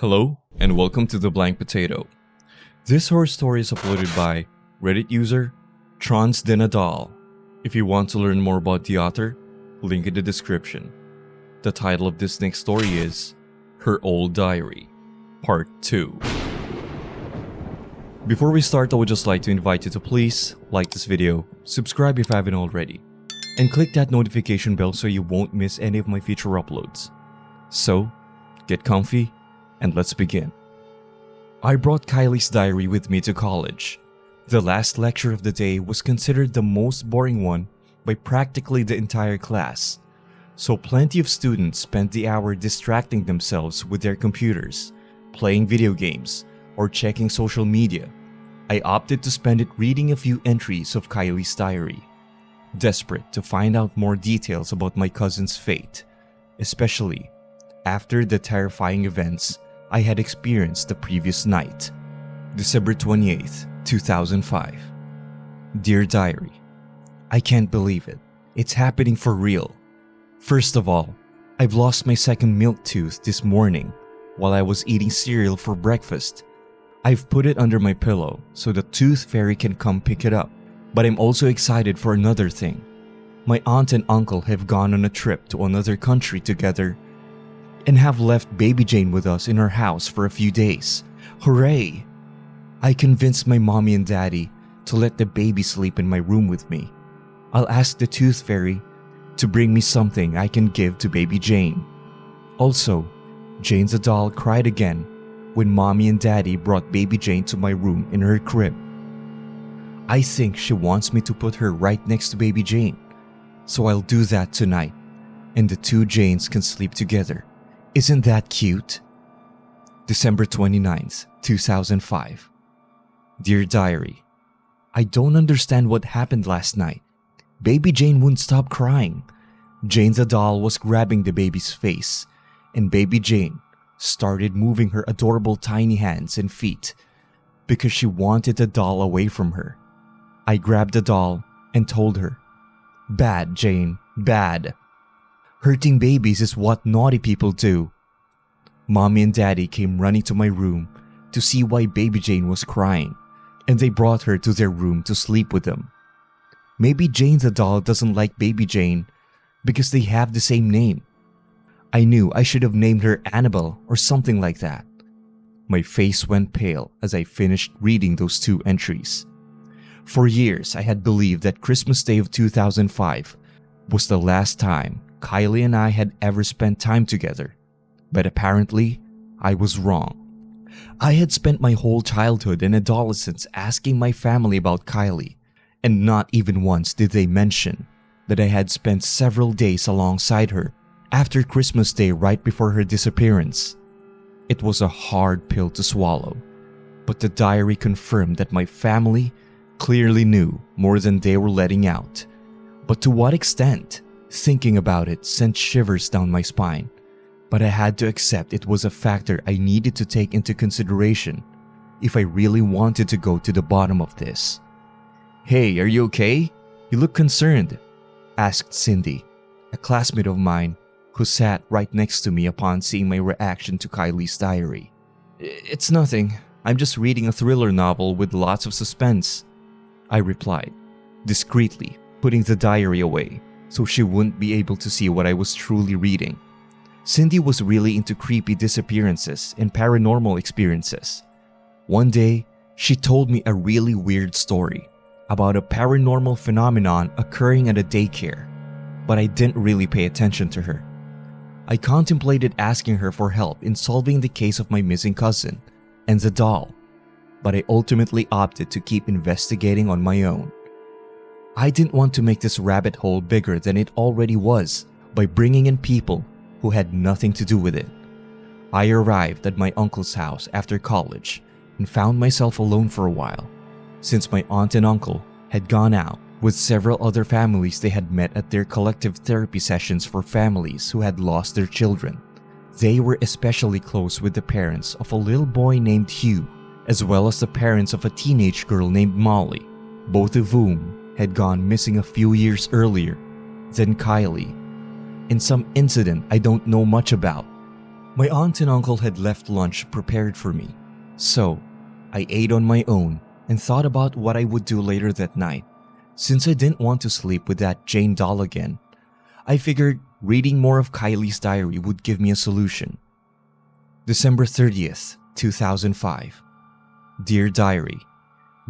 Hello, and welcome to The Blank Potato. This horror story is uploaded by Reddit user TroncdeNadal. If you want to learn more about the author, link in the description. The title of this next story is Her Old Diary, Part 2. Before we start, I would just like to invite you to please like this video, subscribe if you haven't already, and click that notification bell so you won't miss any of my future uploads. So, get comfy, and let's begin. I brought Kylie's diary with me to college. The last lecture of the day was considered the most boring one by practically the entire class, so plenty of students spent the hour distracting themselves with their computers, playing video games, or checking social media. I opted to spend it reading a few entries of Kylie's diary, desperate to find out more details about my cousin's fate, especially after the terrifying events I had experienced the previous night. December 28th, 2005. Dear Diary, I can't believe it. It's happening for real. First of all, I've lost my second milk tooth this morning while I was eating cereal for breakfast. I've put it under my pillow so the tooth fairy can come pick it up. But I'm also excited for another thing. My aunt and uncle have gone on a trip to another country together and have left baby Jane with us in our house for a few days. Hooray! I convinced my mommy and daddy to let the baby sleep in my room with me. I'll ask the tooth fairy to bring me something I can give to baby Jane. Also, Jane's doll cried again when mommy and daddy brought baby Jane to my room in her crib. I think she wants me to put her right next to baby Jane, so I'll do that tonight, and the two Janes can sleep together. Isn't that cute? December 29th, 2005. Dear Diary, I don't understand what happened last night. Baby Jane wouldn't stop crying. Jane's doll was grabbing the baby's face, and baby Jane started moving her adorable tiny hands and feet because she wanted the doll away from her. I grabbed the doll and told her, "Bad, Jane, bad. Hurting babies is what naughty people do." Mommy and daddy came running to my room to see why baby Jane was crying, and they brought her to their room to sleep with them. Maybe Jane's doll doesn't like baby Jane because they have the same name. I knew I should have named her Annabelle or something like that. My face went pale as I finished reading those two entries. For years, I had believed that Christmas Day of 2005 was the last time Kylie and I had ever spent time together, but apparently, I was wrong. I had spent my whole childhood and adolescence asking my family about Kylie, and not even once did they mention that I had spent several days alongside her after Christmas Day right before her disappearance. It was a hard pill to swallow, but the diary confirmed that my family clearly knew more than they were letting out. But to what extent? Thinking about it sent shivers down my spine, but I had to accept it was a factor I needed to take into consideration if I really wanted to go to the bottom of this. "Hey, are you okay? You look concerned," asked Cindy, a classmate of mine who sat right next to me upon seeing my reaction to Kylie's diary. "It's nothing. I'm just reading a thriller novel with lots of suspense," I replied, discreetly putting the diary away so she wouldn't be able to see what I was truly reading. Cindy was really into creepy disappearances and paranormal experiences. One day, she told me a really weird story about a paranormal phenomenon occurring at a daycare, but I didn't really pay attention to her. I contemplated asking her for help in solving the case of my missing cousin and the doll, but I ultimately opted to keep investigating on my own. I didn't want to make this rabbit hole bigger than it already was by bringing in people who had nothing to do with it. I arrived at my uncle's house after college and found myself alone for a while, since my aunt and uncle had gone out with several other families they had met at their collective therapy sessions for families who had lost their children. They were especially close with the parents of a little boy named Hugh, as well as the parents of a teenage girl named Molly, both of whom had gone missing a few years earlier than Kylie, in some incident I don't know much about. My aunt and uncle had left lunch prepared for me, so I ate on my own and thought about what I would do later that night. Since I didn't want to sleep with that Jane doll again, I figured reading more of Kylie's diary would give me a solution. December 30th, 2005. Dear Diary,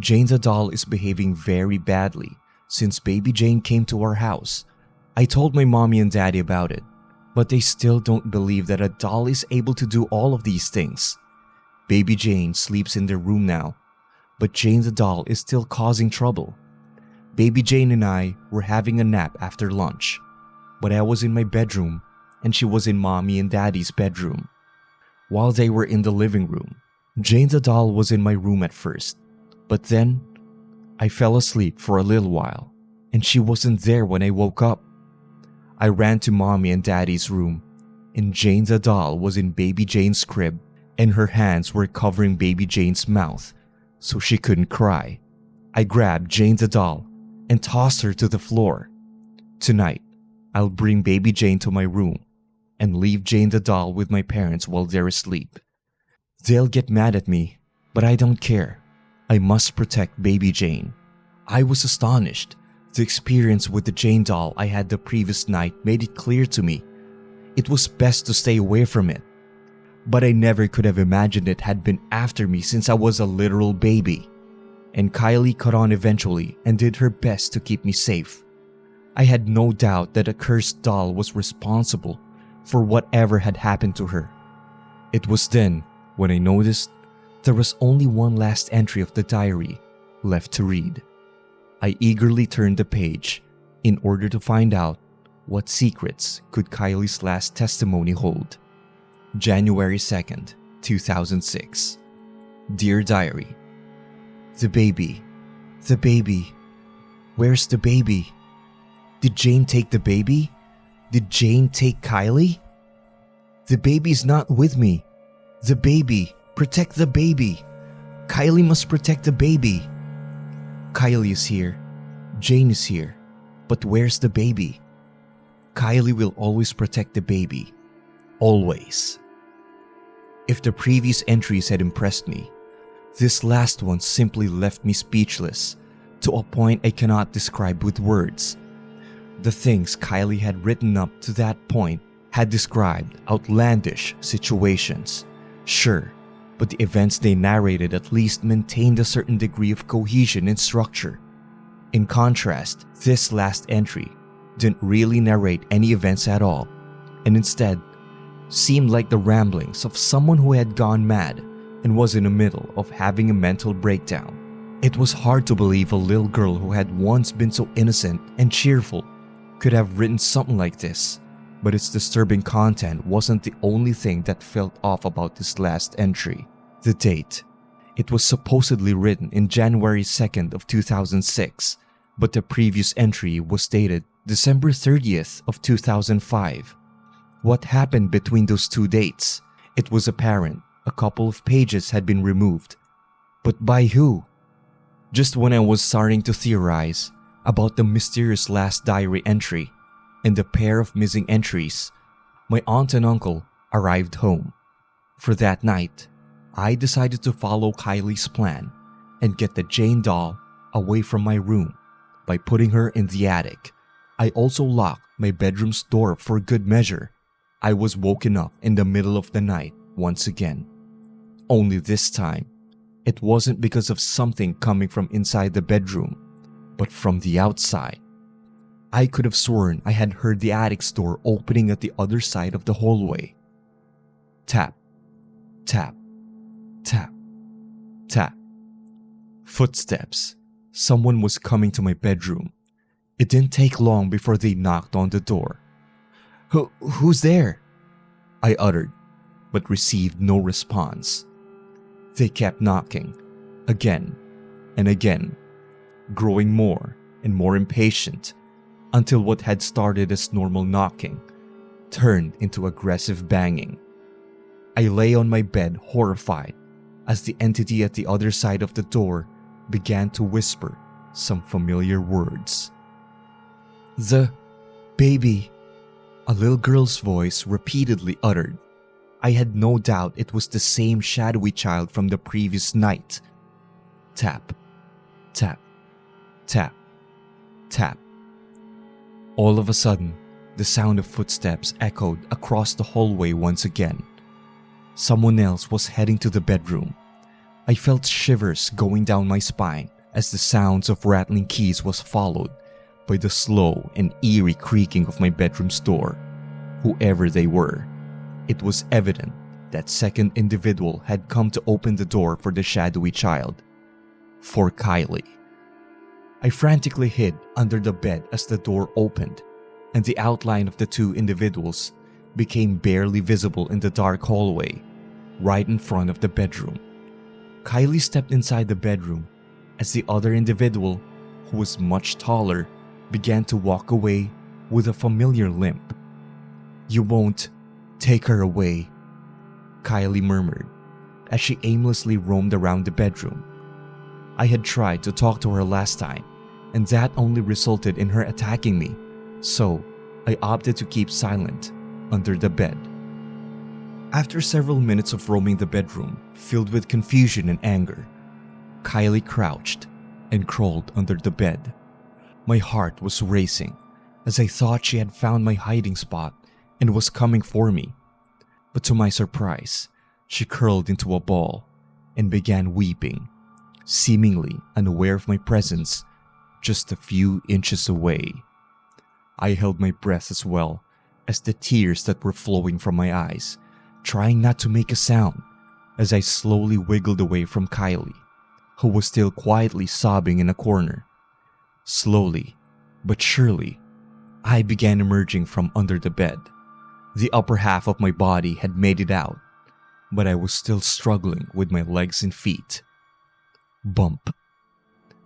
Jane the doll is behaving very badly since baby Jane came to our house. I told my mommy and daddy about it, but they still don't believe that a doll is able to do all of these things. Baby Jane sleeps in their room now, but Jane the doll is still causing trouble. Baby Jane and I were having a nap after lunch, but I was in my bedroom and she was in mommy and daddy's bedroom. While they were in the living room, Jane the doll was in my room at first, but then I fell asleep for a little while and she wasn't there when I woke up. I ran to mommy and daddy's room and Jane the doll was in baby Jane's crib and her hands were covering baby Jane's mouth so she couldn't cry. I grabbed Jane the doll and tossed her to the floor. Tonight, I'll bring baby Jane to my room and leave Jane the doll with my parents while they're asleep. They'll get mad at me, but I don't care. I must protect baby Jane. I was astonished. The experience with the Jane doll I had the previous night made it clear to me. It was best to stay away from it. But I never could have imagined it had been after me since I was a literal baby. And Kylie caught on eventually and did her best to keep me safe. I had no doubt that a cursed doll was responsible for whatever had happened to her. It was then when I noticed there was only one last entry of the diary left to read. I eagerly turned the page in order to find out what secrets could Kylie's last testimony hold. January 2nd, 2006. Dear Diary, The baby. Where's the baby? Did Jane take the baby? Did Jane take Kylie? The baby's not with me. The baby. Protect the baby. Kylie must protect the baby. Kylie is here. Jane is here. But where's the baby? Kylie will always protect the baby. Always. If the previous entries had impressed me, this last one simply left me speechless to a point I cannot describe with words. The things Kylie had written up to that point had described outlandish situations, sure, but the events they narrated at least maintained a certain degree of cohesion and structure. In contrast, this last entry didn't really narrate any events at all, and instead seemed like the ramblings of someone who had gone mad and was in the middle of having a mental breakdown. It was hard to believe a little girl who had once been so innocent and cheerful could have written something like this, but its disturbing content wasn't the only thing that felt off about this last entry. The date. It was supposedly written in January 2nd of 2006, but the previous entry was dated December 30th of 2005. What happened between those two dates? It was apparent a couple of pages had been removed. But by who? Just when I was starting to theorize about the mysterious last diary entry and the pair of missing entries, my aunt and uncle arrived home. For that night, I decided to follow Kylie's plan and get the Jane doll away from my room by putting her in the attic. I also locked my bedroom's door for good measure. I was woken up in the middle of the night once again. Only this time, it wasn't because of something coming from inside the bedroom, but from the outside. I could have sworn I had heard the attic's door opening at the other side of the hallway. Tap, tap, tap, tap. Footsteps. Someone was coming to my bedroom. It didn't take long before they knocked on the door. Who's there? I uttered, but received no response. They kept knocking, again and again, growing more and more impatient until what had started as normal knocking turned into aggressive banging. I lay on my bed horrified as the entity at the other side of the door began to whisper some familiar words. The baby, a little girl's voice repeatedly uttered. I had no doubt it was the same shadowy child from the previous night. Tap, tap, tap, tap. All of a sudden, the sound of footsteps echoed across the hallway once again. Someone else was heading to the bedroom. I felt shivers going down my spine as the sounds of rattling keys was followed by the slow and eerie creaking of my bedroom's door. Whoever they were, it was evident that second individual had come to open the door for the shadowy child. For Kylie. I frantically hid under the bed as the door opened, and the outline of the two individuals became barely visible in the dark hallway, right in front of the bedroom. Kylie stepped inside the bedroom as the other individual, who was much taller, began to walk away with a familiar limp. "You won't take her away," Kylie murmured as she aimlessly roamed around the bedroom. I had tried to talk to her last time, and that only resulted in her attacking me, so I opted to keep silent under the bed. After several minutes of roaming the bedroom, filled with confusion and anger, Kylie crouched and crawled under the bed. My heart was racing as I thought she had found my hiding spot and was coming for me. But to my surprise, she curled into a ball and began weeping, seemingly unaware of my presence just a few inches away. I held my breath as well as the tears that were flowing from my eyes, trying not to make a sound as I slowly wiggled away from Kylie, who was still quietly sobbing in a corner. Slowly, but surely, I began emerging from under the bed. The upper half of my body had made it out, but I was still struggling with my legs and feet. Bump.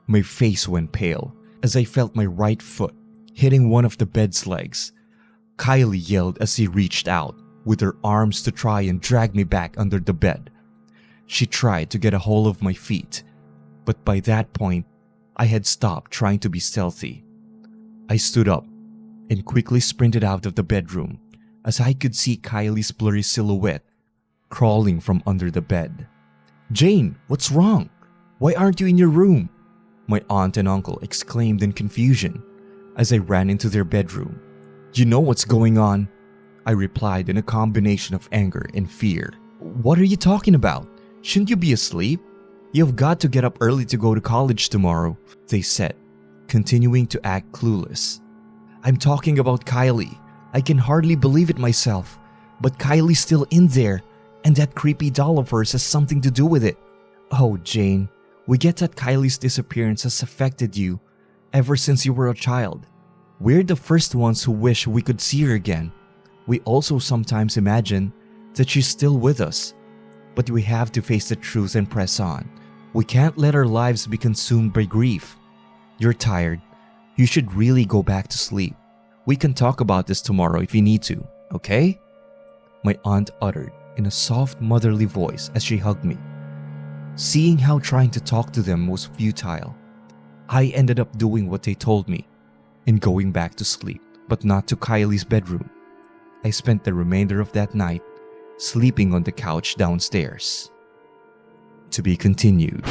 My face went pale as I felt my right foot hitting one of the bed's legs. Kylie yelled as she reached out with her arms to try and drag me back under the bed. She tried to get a hold of my feet, but by that point, I had stopped trying to be stealthy. I stood up and quickly sprinted out of the bedroom as I could see Kylie's blurry silhouette crawling from under the bed. "Jane, what's wrong? Why aren't you in your room?" my aunt and uncle exclaimed in confusion as I ran into their bedroom. "You know what's going on," I replied in a combination of anger and fear. "What are you talking about? Shouldn't you be asleep? You've got to get up early to go to college tomorrow," they said, continuing to act clueless. "I'm talking about Kylie. I can hardly believe it myself, but Kylie's still in there, and that creepy doll of hers has something to do with it." "Oh, Jane, we get that Kylie's disappearance has affected you ever since you were a child. We're the first ones who wish we could see her again. We also sometimes imagine that she's still with us, but we have to face the truth and press on. We can't let our lives be consumed by grief. You're tired. You should really go back to sleep. We can talk about this tomorrow if you need to, okay?" my aunt uttered in a soft motherly voice as she hugged me. Seeing how trying to talk to them was futile, I ended up doing what they told me and going back to sleep, but not to Kylie's bedroom. I spent the remainder of that night sleeping on the couch downstairs. To be continued.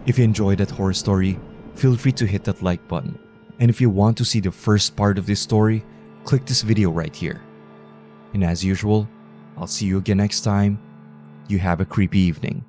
If you enjoyed that horror story, feel free to hit that like button. And if you want to see the first part of this story, click this video right here. And as usual, I'll see you again next time. You have a creepy evening.